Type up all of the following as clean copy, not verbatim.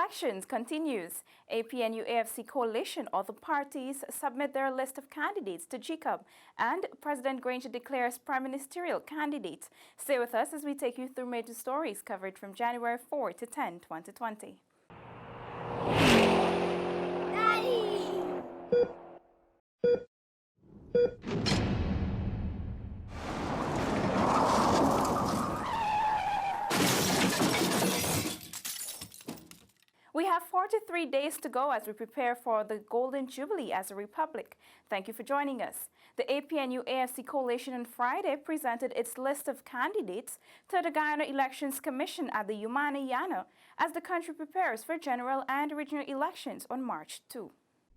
Elections continues. APNU AFC Coalition, all the parties submit their list of candidates to GCUB, and President Granger declares prime ministerial candidate. Stay with us as we take you through major stories covered from January 4 to 10, 2020. We have 43 days to go as we prepare for the Golden Jubilee as a republic. Thank you for joining us. The APNU AFC Coalition on Friday presented its list of candidates to the Guyana Elections Commission at the Guyana as the country prepares for general and regional elections on March 2.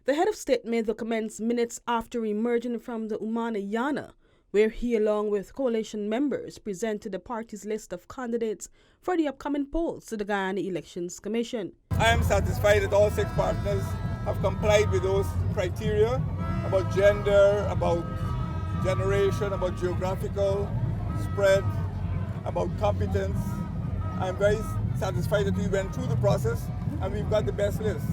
The head of state made the comments minutes after emerging from the Guyana, where he, along with coalition members, presented the party's list of candidates for the upcoming polls to the Guyana Elections Commission. I am satisfied that all 6 partners have complied with those criteria about gender, about generation, about geographical spread, about competence. I'm very satisfied that we went through the process and we've got the best list.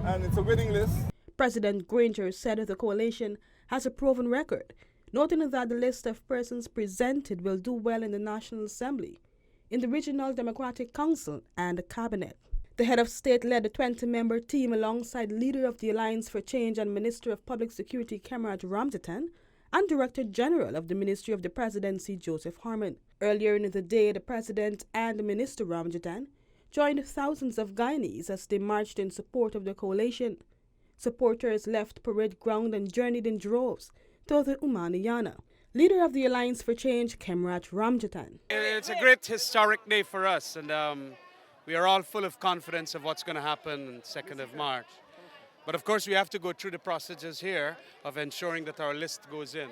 And it's a winning list. President Granger said that the coalition has a proven record, noting that the list of persons presented will do well in the National Assembly, in the Regional Democratic Council and the Cabinet. The head of state led the 20-member team alongside leader of the Alliance for Change and Minister of Public Security Kamaraj Ramsey and Director General of the Ministry of the Presidency Joseph Harmon. Earlier in the day, the President and Minister Ramsey joined thousands of Guyanese as they marched in support of the coalition. Supporters left parade ground and journeyed in droves to the Guyana. Leader of the Alliance for Change, Kamaraj Ramsey. It's a great historic day for us, and we are all full of confidence of what's going to happen on 2nd of March. But of course, we have to go through the procedures here of ensuring that our list goes in.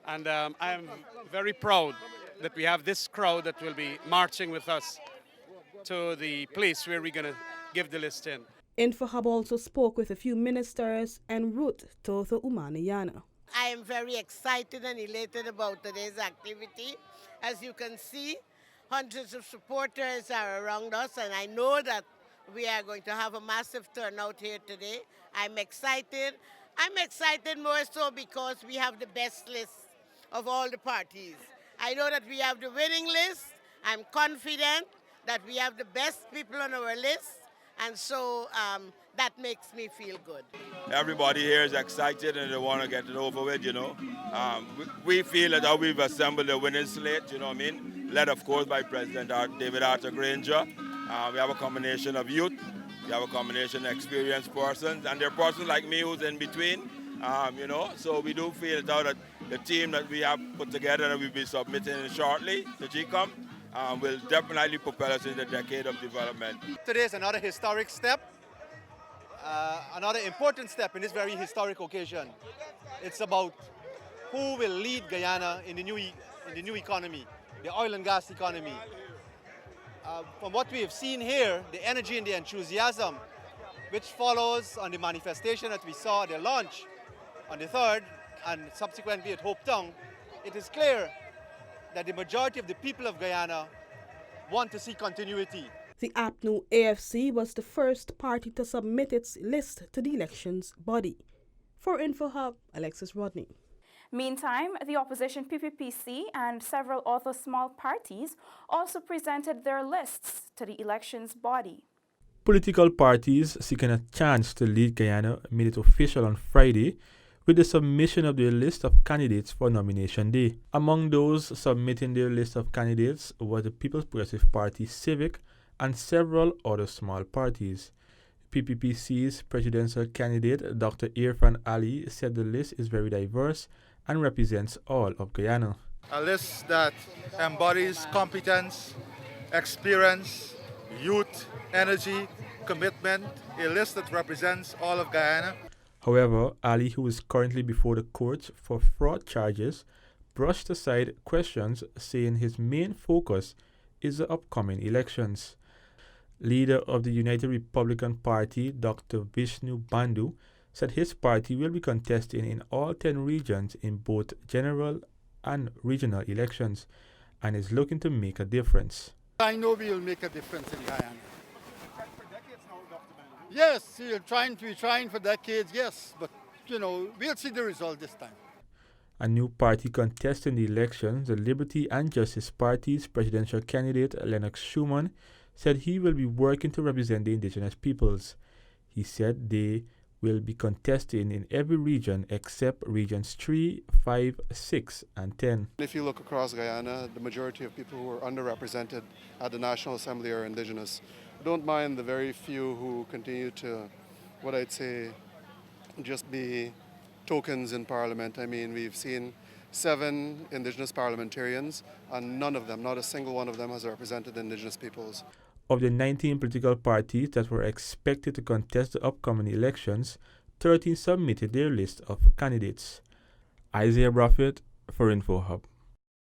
And I am very proud that we have this crowd that will be marching with us to the place where we're going to give the list in. InfoHub also spoke with a few ministers en route to the Guyana. I am very excited and elated about today's activity. As you can see, hundreds of supporters are around us, and I know that we are going to have a massive turnout here today. I'm excited. I'm excited more so because we have the best list of all the parties. I know that we have the winning list. I'm confident that we have the best people on our list, and so that makes me feel good. Everybody here is excited and they want to get it over with, We feel that how we've assembled a winning slate, led of course by President David Granger. We have a combination of youth, we have a combination of experienced persons, and there are persons like me who's in between, So we do feel that the team that we have put together and we'll be submitting shortly to GCUB will definitely propel us in the decade of development. Today is another historic step, another important step in this very historic occasion. It's about who will lead Guyana in the new economy, the oil and gas economy. From what we have seen here, the energy and the enthusiasm, which follows on the manifestation that we saw at the launch on the 3rd and subsequently at Hope Town, it is clear that the majority of the people of Guyana want to see continuity. The APNU AFC was the first party to submit its list to the elections body. For InfoHub, Alexis Rodney. Meantime, the opposition PPPC and several other small parties also presented their lists to the elections body. Political parties seeking a chance to lead Guyana made it official on Friday with the submission of their list of candidates for nomination day. Among those submitting their list of candidates were the People's Progressive Party Civic and several other small parties. PPPC's presidential candidate Dr. Irfan Ali said the list is very diverse and represents all of Guyana. A list that embodies competence, experience, youth, energy, commitment, a list that represents all of Guyana. However, Ali, who is currently before the court for fraud charges, brushed aside questions, saying his main focus is the upcoming elections. Leader of the United Republican Party, Dr. Vishnu Bandhu, said his party will be contesting in all 10 regions in both general and regional elections and is looking to make a difference. I know we will make a difference in Guyana. Yes, we're trying for decades, yes, but we'll see the result this time. A new party contesting the elections, the Liberty and Justice Party's presidential candidate Lennox Schumann, said he will be working to represent the indigenous peoples. He said they will be contesting in every region except regions 3, 5, 6, and 10. If you look across Guyana, the majority of people who are underrepresented at the National Assembly are indigenous. I don't mind the very few who continue to, what I'd say, just be tokens in Parliament. I mean, we've seen 7 indigenous parliamentarians, and none of them, not a single one of them, has represented indigenous peoples. Of the 19 political parties that were expected to contest the upcoming elections, 13 submitted their list of candidates. Isaiah Braffett for InfoHub.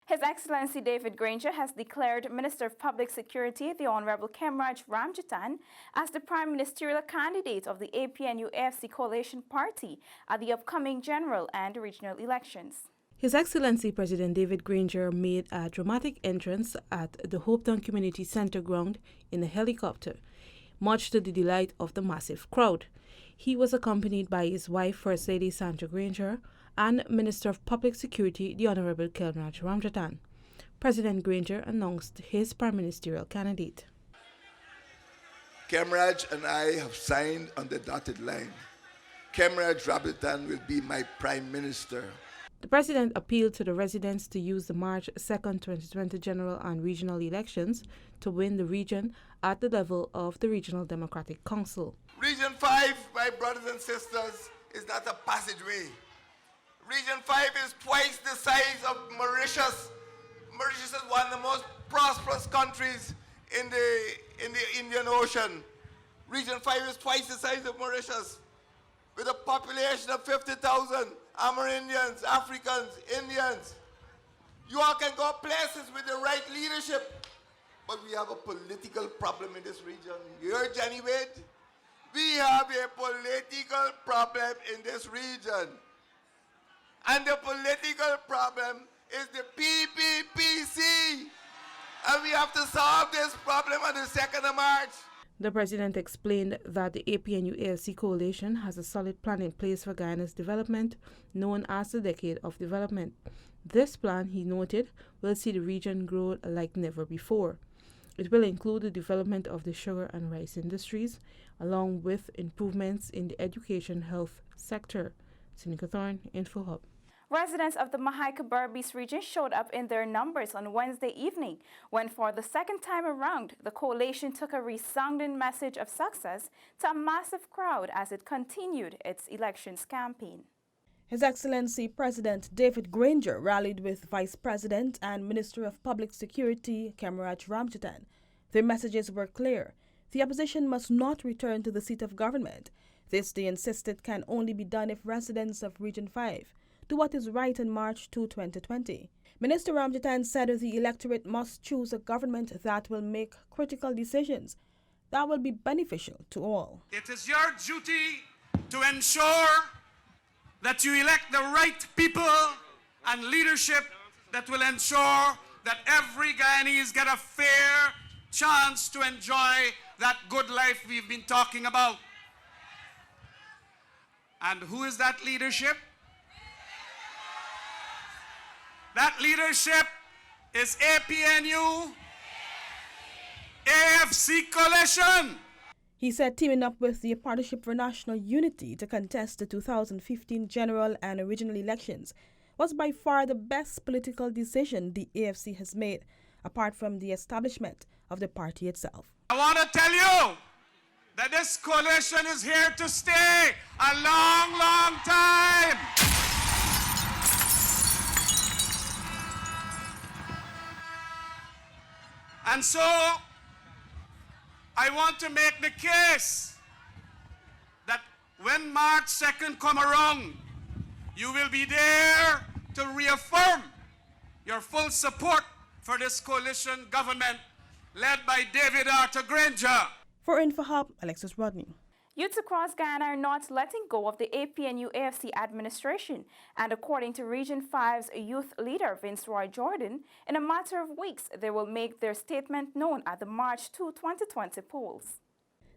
His Excellency David Granger has declared Minister of Public Security, the Honorable Kamaraj Ramsey, as the prime ministerial candidate of the APNU-AFC Coalition Party at the upcoming general and regional elections. His Excellency President David Granger made a dramatic entrance at the Hopetown Community Center ground in a helicopter, much to the delight of the massive crowd. He was accompanied by his wife, First Lady Sandra Granger, and Minister of Public Security, the Honorable Kamaraj Ramjatan. President Granger announced his prime ministerial candidate. Kamaraj and I have signed on the dotted line. Kamaraj Ramjatan will be my prime minister. The President appealed to the residents to use the March 2, 2020 general and regional elections to win the region at the level of the Regional Democratic Council. Region 5, my brothers and sisters, is not a passageway. Region 5 is twice the size of Mauritius. Mauritius is one of the most prosperous countries in the Indian Ocean. Region 5 is twice the size of Mauritius, with a population of 50,000 Amerindians, Africans, Indians. You all can go places with the right leadership, but we have a political problem in this region. You heard Jenny Wade? We have a political problem in this region. And the political problem is the PPPC. And we have to solve this problem on the 2nd of March. The President explained that the APNU-AFC Coalition has a solid plan in place for Guyana's development, known as the Decade of Development. This plan, he noted, will see the region grow like never before. It will include the development of the sugar and rice industries, along with improvements in the education health sector. Seneca Thorne, InfoHub. Residents of the Mahaica-Berbice region showed up in their numbers on Wednesday evening when, for the second time around, the coalition took a resounding message of success to a massive crowd as it continued its elections campaign. His Excellency President David Granger rallied with Vice President and Minister of Public Security Kamaraj Ramjatan. Their messages were clear. The opposition must not return to the seat of government. This, they insisted, can only be done if residents of Region 5 do what is right in March 2, 2020. Minister Ramjatan said the electorate must choose a government that will make critical decisions that will be beneficial to all. It is your duty to ensure that you elect the right people and leadership that will ensure that every Guyanese get a fair chance to enjoy that good life we've been talking about. And who is that leadership? That leadership is APNU AFC Coalition. He said teaming up with the Partnership for National Unity to contest the 2015 general and regional elections was by far the best political decision the AFC has made, apart from the establishment of the party itself. I want to tell you that this coalition is here to stay a long, long time. And so, I want to make the case that when March 2nd come around, you will be there to reaffirm your full support for this coalition government led by David Granger. For InfoHub, Alexis Rodney. Youths across Guyana are not letting go of the APNU-AFC administration, and according to Region 5's youth leader, Vince Roy Jordan, in a matter of weeks, they will make their statement known at the March 2, 2020 polls.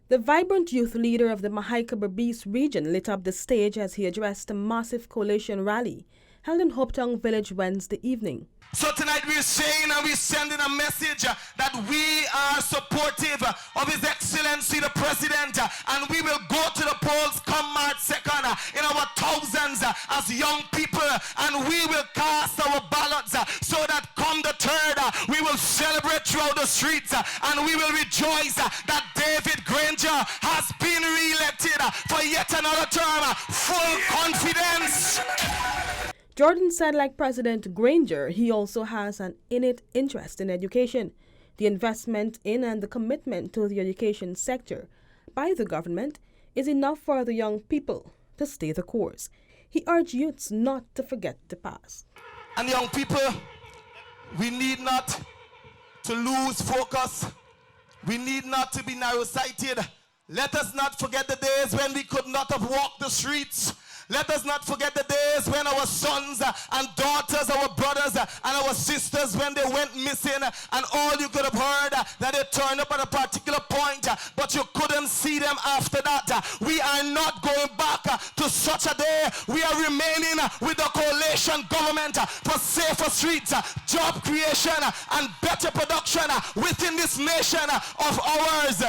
The vibrant youth leader of the Airacobra region lit up the stage as he addressed a massive coalition rally held in Hopetown Village Wednesday evening. So tonight we're saying and we're sending a message that we are supportive of His Excellency the President, and we will go to the polls come March 2nd in our thousands as young people, and we will cast our ballots so that come the 3rd we will celebrate throughout the streets, and we will rejoice that David Granger has been re-elected for yet another term. Full confidence. Jordan said, like President Granger, he also has an innate interest in education. The investment in and the commitment to the education sector by the government is enough for the young people to stay the course. He urged youths not to forget the past. And young people, we need not to lose focus. We need not to be narrow-sighted. Let us not forget the days when we could not have walked the streets. Let us not forget the days when our sons and daughters, our brothers and our sisters, when they went missing, and all you could have heard that they turned up at a particular point, but you couldn't see them after that. We are not going back to such a day. We are remaining with the coalition government for safer streets, job creation, and better production within this nation of ours.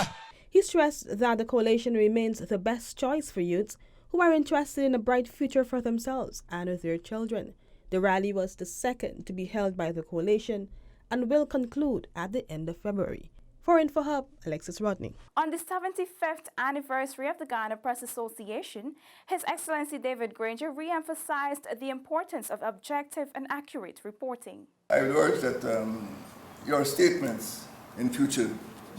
He stressed that the coalition remains the best choice for youths who are interested in a bright future for themselves and their children. The rally was the second to be held by the coalition and will conclude at the end of February. For InfoHub, Alexis Rodney. On the 75th anniversary of the Guyana Press Association, His Excellency David Granger re-emphasized the importance of objective and accurate reporting. I would urge that your statements in future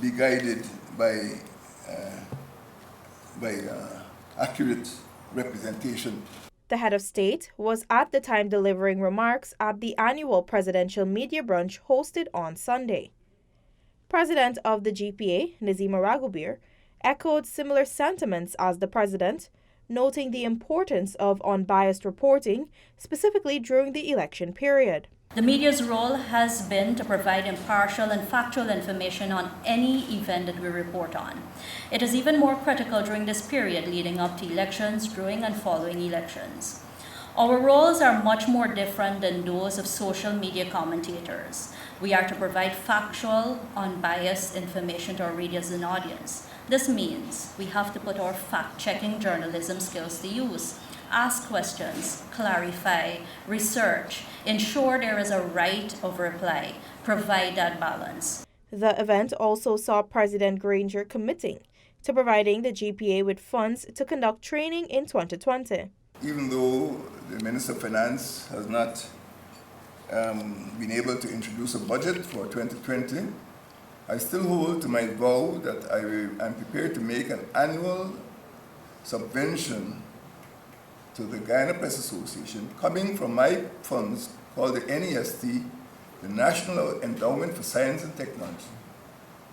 be guided by accurate representation. The head of state was at the time delivering remarks at the annual presidential media brunch hosted on Sunday. President of the GPA, Nazima Ragubir, echoed similar sentiments as the president, noting the importance of unbiased reporting, specifically during the election period. The media's role has been to provide impartial and factual information on any event that we report on. It is even more critical during this period leading up to elections, during and following elections. Our roles are much more different than those of social media commentators. We are to provide factual, unbiased information to our readers and audience. This means we have to put our fact-checking journalism skills to use. Ask questions, clarify, research, ensure there is a right of reply, provide that balance. The event also saw President Granger committing to providing the GPA with funds to conduct training in 2020. Even though the Minister of Finance has not been able to introduce a budget for 2020, I still hold to my vow that I am prepared to make an annual subvention to the Guyana Press Association, coming from my funds called the NEST, the National Endowment for Science and Technology,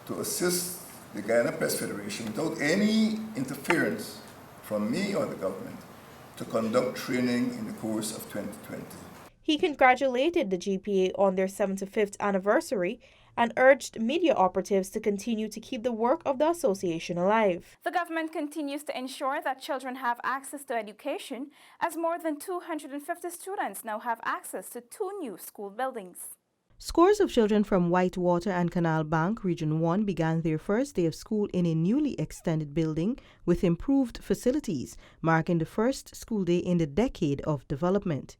to assist the Guyana Press Federation without any interference from me or the government to conduct training in the course of 2020. He congratulated the GPA on their 75th anniversary and urged media operatives to continue to keep the work of the association alive. The government continues to ensure that children have access to education, as more than 250 students now have access to 2 new school buildings. Scores of children from Whitewater and Canal Bank, Region 1, began their first day of school in a newly extended building with improved facilities, marking the first school day in the decade of development.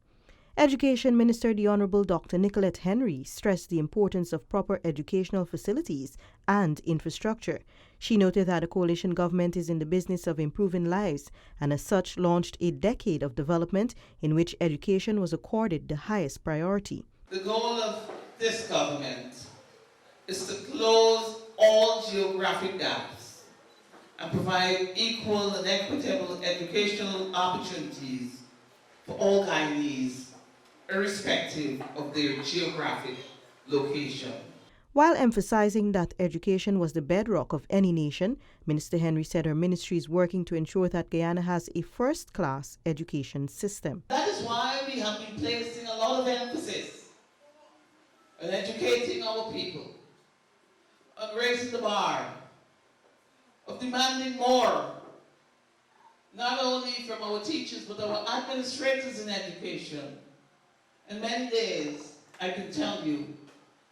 Education Minister the Honourable Dr. Nicolette Henry stressed the importance of proper educational facilities and infrastructure. She noted that the coalition government is in the business of improving lives and as such launched a decade of development in which education was accorded the highest priority. The goal of this government is to close all geographic gaps and provide equal and equitable educational opportunities for all Guyanese, irrespective of their geographic location. While emphasizing that education was the bedrock of any nation, Minister Henry said her ministry is working to ensure that Guyana has a first-class education system. That is why we have been placing a lot of emphasis on educating our people, on raising the bar, of demanding more, not only from our teachers, but our administrators in education. And many days, I can tell you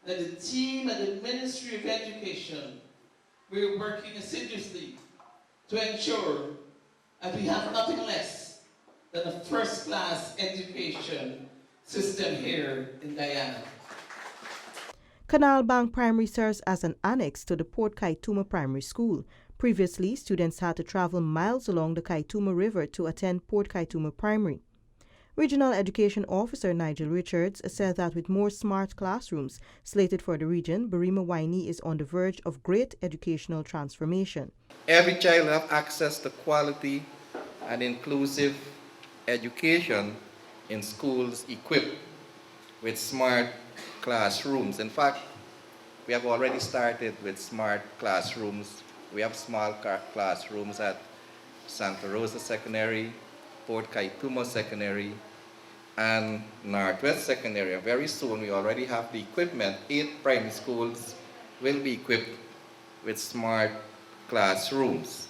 that the team at the Ministry of Education, we're working assiduously to ensure that we have nothing less than a first-class education system here in Guyana. Canal Bank Primary serves as an annex to the Port Kaituma Primary School. Previously, students had to travel miles along the Kaituma River to attend Port Kaituma Primary. Regional Education Officer Nigel Richards said that with more smart classrooms slated for the region, Barima Waini is on the verge of great educational transformation. Every child will have access to quality and inclusive education in schools equipped with smart classrooms. In fact, we have already started with smart classrooms. We have small classrooms at Santa Rosa Secondary, Port Kaituma Secondary, and Northwest Secondary. And very soon we already have the equipment. 8 primary schools will be equipped with smart classrooms.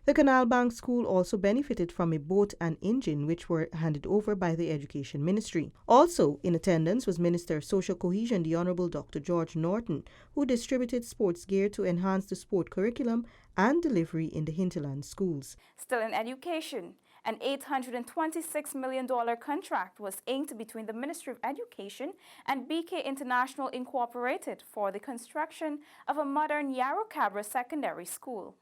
The Canal Bank School also benefited from a boat and engine which were handed over by the Education Ministry. Also in attendance was Minister of Social Cohesion, the Honourable Dr. George Norton, who distributed sports gear to enhance the sport curriculum and delivery in the hinterland schools. Still in education, an $826 million contract was inked between the Ministry of Education and BK International Incorporated for the construction of a modern Airacobra secondary school.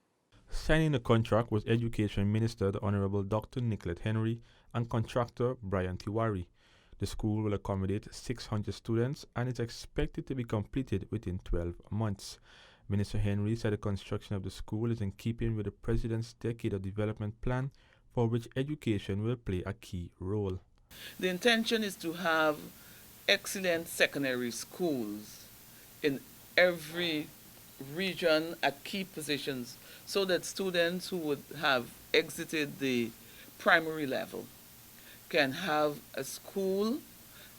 Signing the contract was Education Minister the Honourable Dr. Nicolette Henry and contractor Brian Tiwari. The school will accommodate 600 students and is expected to be completed within 12 months. Minister Henry said the construction of the school is in keeping with the President's Decade of Development Plan, for which education will play a key role. The intention is to have excellent secondary schools in every region at key positions so that students who would have exited the primary level can have a school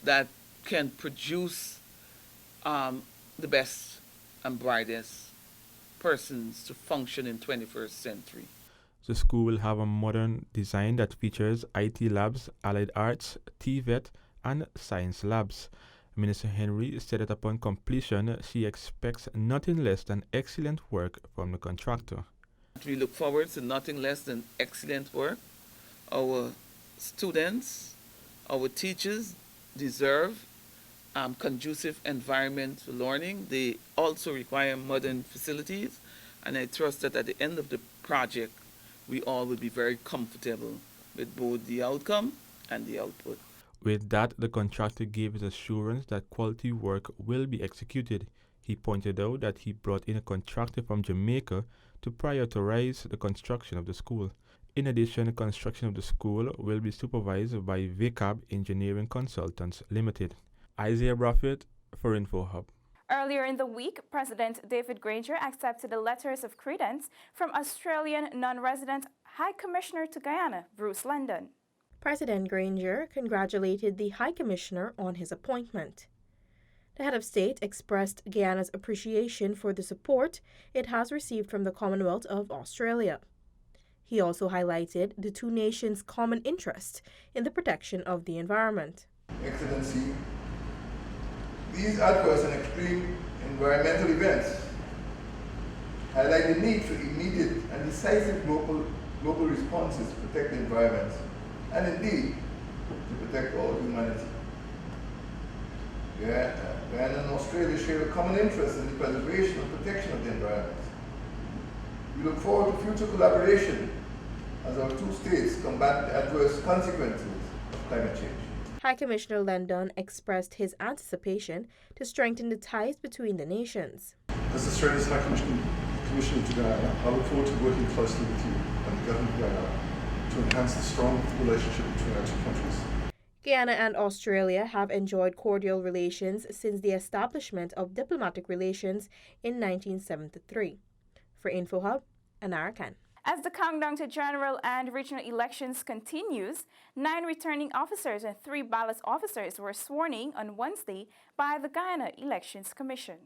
that can produce the best and brightest persons to function in 21st century. The school will have a modern design that features IT labs, allied arts, TVET, and science labs. Minister Henry said that upon completion, she expects nothing less than excellent work from the contractor. We look forward to nothing less than excellent work. Our students, our teachers deserve conducive environment for learning. They also require modern facilities, and I trust that at the end of the project, we all will be very comfortable with both the outcome and the output. With that, the contractor gave his assurance that quality work will be executed. He pointed out that he brought in a contractor from Jamaica to prioritize the construction of the school. In addition, the construction of the school will be supervised by VCAB Engineering Consultants Limited. Isaiah Braffett for InfoHub. Earlier in the week, President David Granger accepted the letters of credence from Australian non-resident High Commissioner to Guyana, Bruce London. President Granger congratulated the High Commissioner on his appointment. The head of state expressed Guyana's appreciation for the support it has received from the Commonwealth of Australia. He also highlighted the two nations' common interest in the protection of the environment. Excellency, these adverse and extreme environmental events highlight the need for immediate and decisive global responses to protect the environment and indeed to protect all humanity. Guyana and Australia share a common interest in the preservation and protection of the environment. We look forward to future collaboration as our two states combat the adverse consequences of climate change. High Commissioner London expressed his anticipation to strengthen the ties between the nations. As Australia's High Commissioner to Guyana, I look forward to working closely with you and the Government of Guyana to enhance the strong relationship between our two countries. Guyana and Australia have enjoyed cordial relations since the establishment of diplomatic relations in 1973. For InfoHub, Anara Khan. As the countdown to general and regional elections continues, 9 returning officers and 3 ballot officers were sworn in on Wednesday by the Guyana Elections Commission.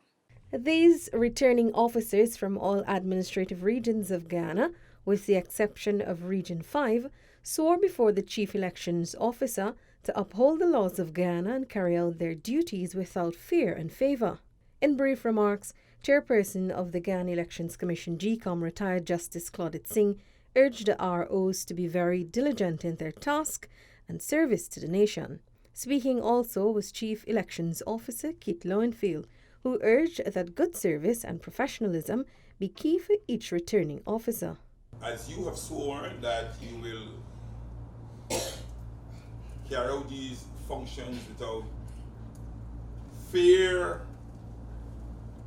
These returning officers from all administrative regions of Guyana, with the exception of Region 5, swore before the Chief Elections Officer to uphold the laws of Guyana and carry out their duties without fear and favour. In brief remarks, Chairperson of the Guyana Elections Commission GCOM, retired Justice Claudette Singh, urged the ROs to be very diligent in their task and service to the nation. Speaking also was Chief Elections Officer Kit Lowenfield, who urged that good service and professionalism be key for each returning officer. As you have sworn that you will carry out these functions without fear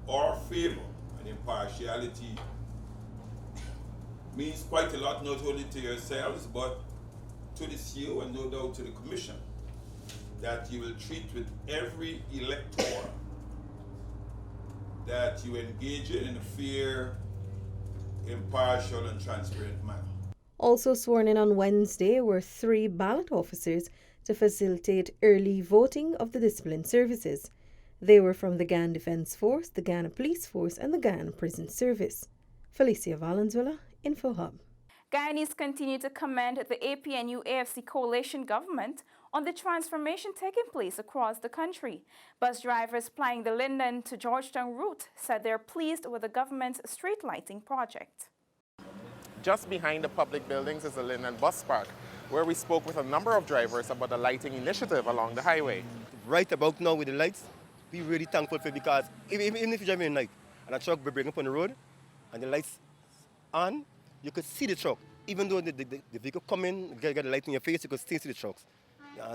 or favor and impartiality, means quite a lot, not only to yourselves but to the CEO and no doubt to the Commission, that you will treat with every elector that you engage in a fair, impartial and transparent manner. Also sworn in on Wednesday were 3 ballot officers to facilitate early voting of the discipline services. They were from the Guyana Defence Force, the Guyana Police Force and the Guyana Prison Service. Felicia Valenzuela, InfoHub. Guyanese continue to commend the APNU-AFC coalition government on the transformation taking place across the country. Bus drivers plying the Linden to Georgetown route said they're pleased with the government's street lighting project. Just behind the public buildings is the Linden Bus Park, where we spoke with a number of drivers about the lighting initiative along the highway. Right about now with the lights, we're really thankful for it, because even if you're driving at night and a truck will bring up on the road and the lights on, you could see the truck. Even though the vehicle come in, get the light in your face, you could still see the trucks.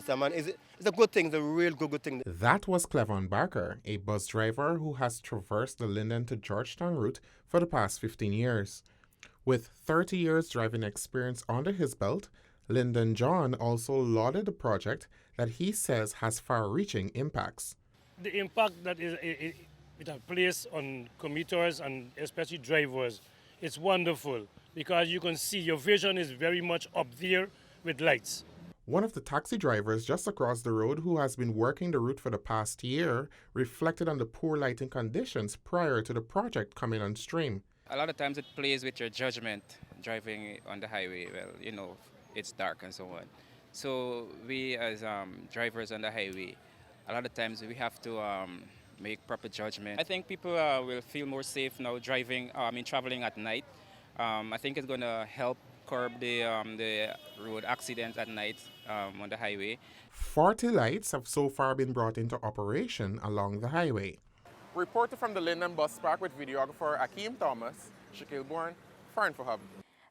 So man, it's a good thing, it's a real good thing. That was Clevon Barker, a bus driver who has traversed the Linden to Georgetown route for the past 15 years. With 30 years driving experience under his belt, Lyndon John also lauded the project that he says has far-reaching impacts. The impact that it has placed on commuters and especially drivers, it's wonderful, because you can see your vision is very much up there with lights. One of the taxi drivers just across the road who has been working the route for the past year reflected on the poor lighting conditions prior to the project coming on stream. A lot of times it plays with your judgment driving on the highway. Well, you know, it's dark and so on. So we as drivers on the highway, a lot of times we have to make proper judgment. I think people will feel more safe now traveling at night. I think it's going to help curb the road accidents at night on the highway. 40 lights have so far been brought into operation along the highway. Reporter from the Linden Bus Park with videographer Akeem Thomas, Shaquille Bourne, for InfoHub.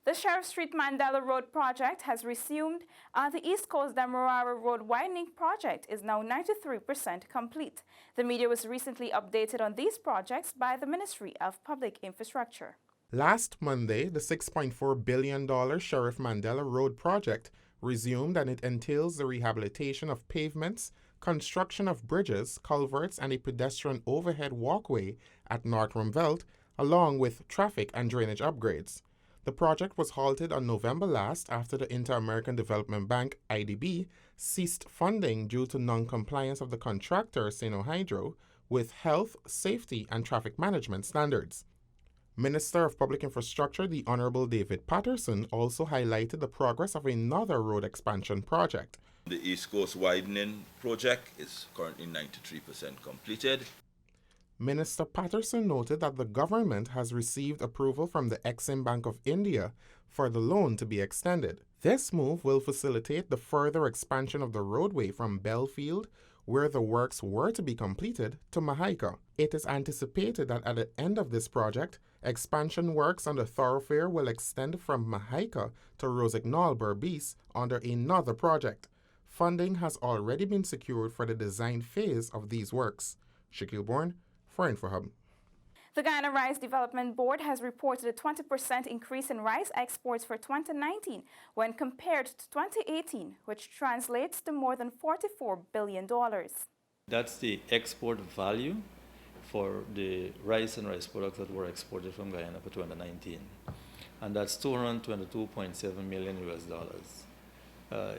The Sheriff Street Mandela Road project has resumed. The East Coast Demerara Road widening project is now 93% complete. The media was recently updated on these projects by the Ministry of Public Infrastructure. Last Monday, the $6.4 billion Sheriff Mandela Road project resumed, and it entails the rehabilitation of pavements, construction of bridges, culverts, and a pedestrian overhead walkway at North Rumvelt, along with traffic and drainage upgrades. The project was halted on November last after the Inter-American Development Bank, IDB, ceased funding due to non-compliance of the contractor, Sinohydro, with health, safety, and traffic management standards. Minister of Public Infrastructure, the Honorable David Patterson, also highlighted the progress of another road expansion project. The East Coast Widening project is currently 93% completed. Minister Patterson noted that the government has received approval from the Exim Bank of India for the loan to be extended. This move will facilitate the further expansion of the roadway from Belfield, where the works were to be completed, to Mahaika. It is anticipated that at the end of this project, expansion works on the thoroughfare will extend from Mahaika to Rosignol Berbice under another project. Funding has already been secured for the design phase of these works. Shaquille Bourne, for InfoHub. The Guyana Rice Development Board has reported a 20% increase in rice exports for 2019 when compared to 2018, which translates to more than $44 billion. That's the export value for the rice and rice products that were exported from Guyana for 2019. And that's $222.7 million.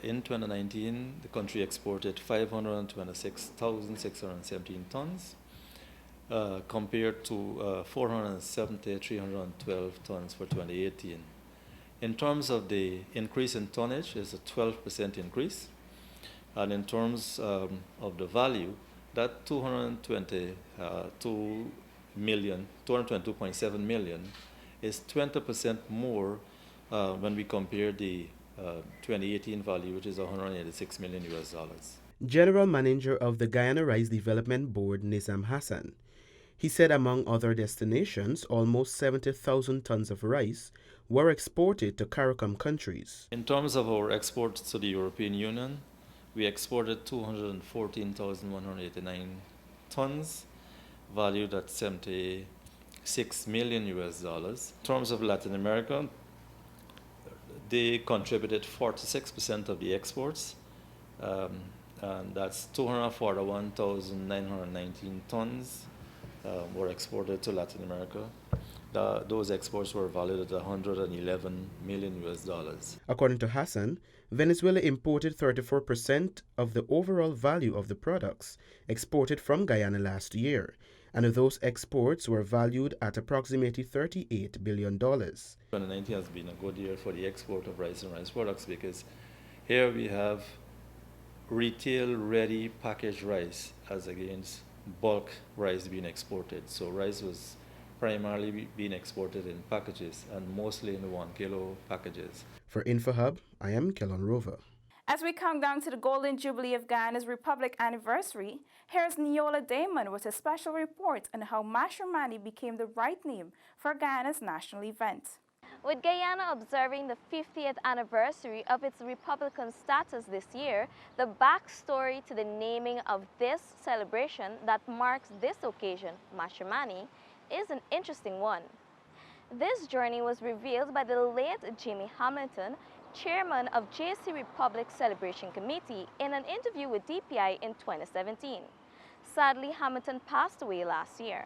In 2019, the country exported 526,617 tons. compared to 312 tons for 2018. In terms of the increase in tonnage, it's a 12% increase. And in terms of the value, that 222.7 million is 20% more when we compare the 2018 value, which is 186 million US dollars. General Manager of the Guyana Rice Development Board, Nizam Hassan. He said among other destinations, almost 70,000 tons of rice were exported to CARICOM countries. In terms of our exports to the European Union, we exported 214,189 tons, valued at 76 million US dollars. In terms of Latin America, they contributed 46% of the exports, and that's 241,919 tons were exported to Latin America. Those exports were valued at 111 million US dollars. According to Hassan, Venezuela imported 34% of the overall value of the products exported from Guyana last year, and those exports were valued at approximately $38 billion. 2019 has been a good year for the export of rice and rice products because here we have retail-ready packaged rice as against bulk rice being exported. So rice was primarily being exported in packages and mostly in 1 kilo packages. For InfoHub, I am Kellon Rover. As we count down to the Golden Jubilee of Guyana's Republic anniversary, here's Neola Damon with a special report on how Mashramani became the right name for Guyana's national event. With Guyana observing the 50th anniversary of its Republican status this year, the backstory to the naming of this celebration that marks this occasion, Mashramani, is an interesting one. This journey was revealed by the late Jimmy Hamilton, chairman of JC Republic Celebration Committee, in an interview with DPI in 2017. Sadly, Hamilton passed away last year.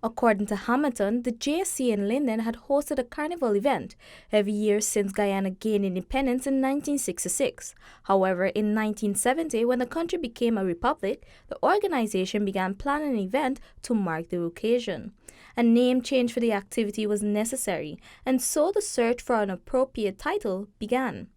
According to Hamilton, the JSC in Linden had hosted a carnival event every year since Guyana gained independence in 1966. However, in 1970, when the country became a republic, the organization began planning an event to mark the occasion. A name change for the activity was necessary, and so the search for an appropriate title began.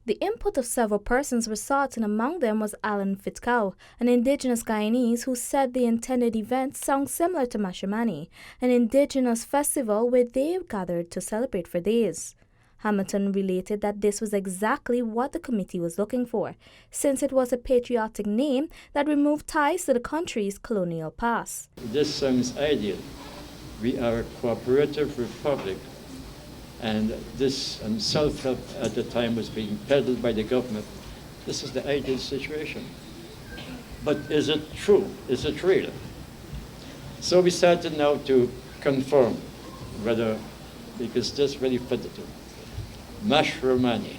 The input of several persons was sought, and among them was Alan Fitzcow, an indigenous Guyanese who said the intended event sounds similar to Mashramani, an indigenous festival where they gathered to celebrate for days. Hamilton related that this was exactly what the committee was looking for, since it was a patriotic name that removed ties to the country's colonial past. This sounds ideal. We are a cooperative republic, and this and self-help at the time was being peddled by the government. This is the ideal situation. But is it true? Is it real? So we started now to confirm whether, because this really fitted to Mashramani.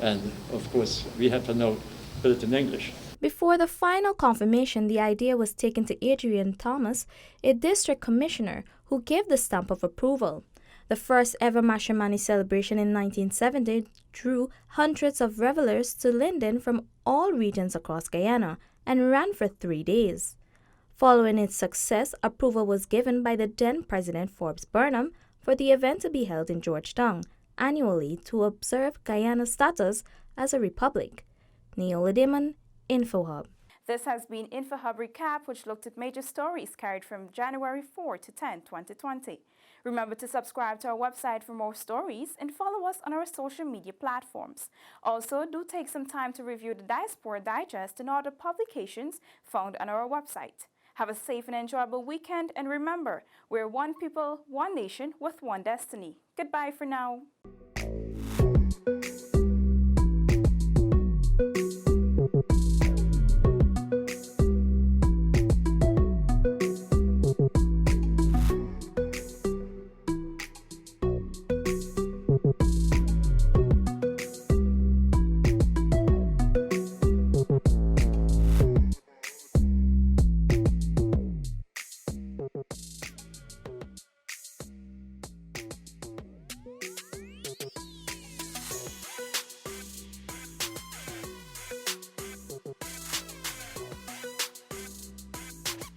And of course, we have to now put it in English. Before the final confirmation, the idea was taken to Adrian Thomas, a district commissioner, who gave the stamp of approval. The first ever Mashramani celebration in 1970 drew hundreds of revelers to Linden from all regions across Guyana and ran for 3 days. Following its success, approval was given by the then President Forbes Burnham for the event to be held in Georgetown annually to observe Guyana's status as a republic. Neola Damon, InfoHub. This has been InfoHub Recap, which looked at major stories carried from January 4 to 10, 2020. Remember to subscribe to our website for more stories and follow us on our social media platforms. Also, do take some time to review the Diaspora Digest and other publications found on our website. Have a safe and enjoyable weekend, and remember, we're one people, one nation with one destiny. Goodbye for now.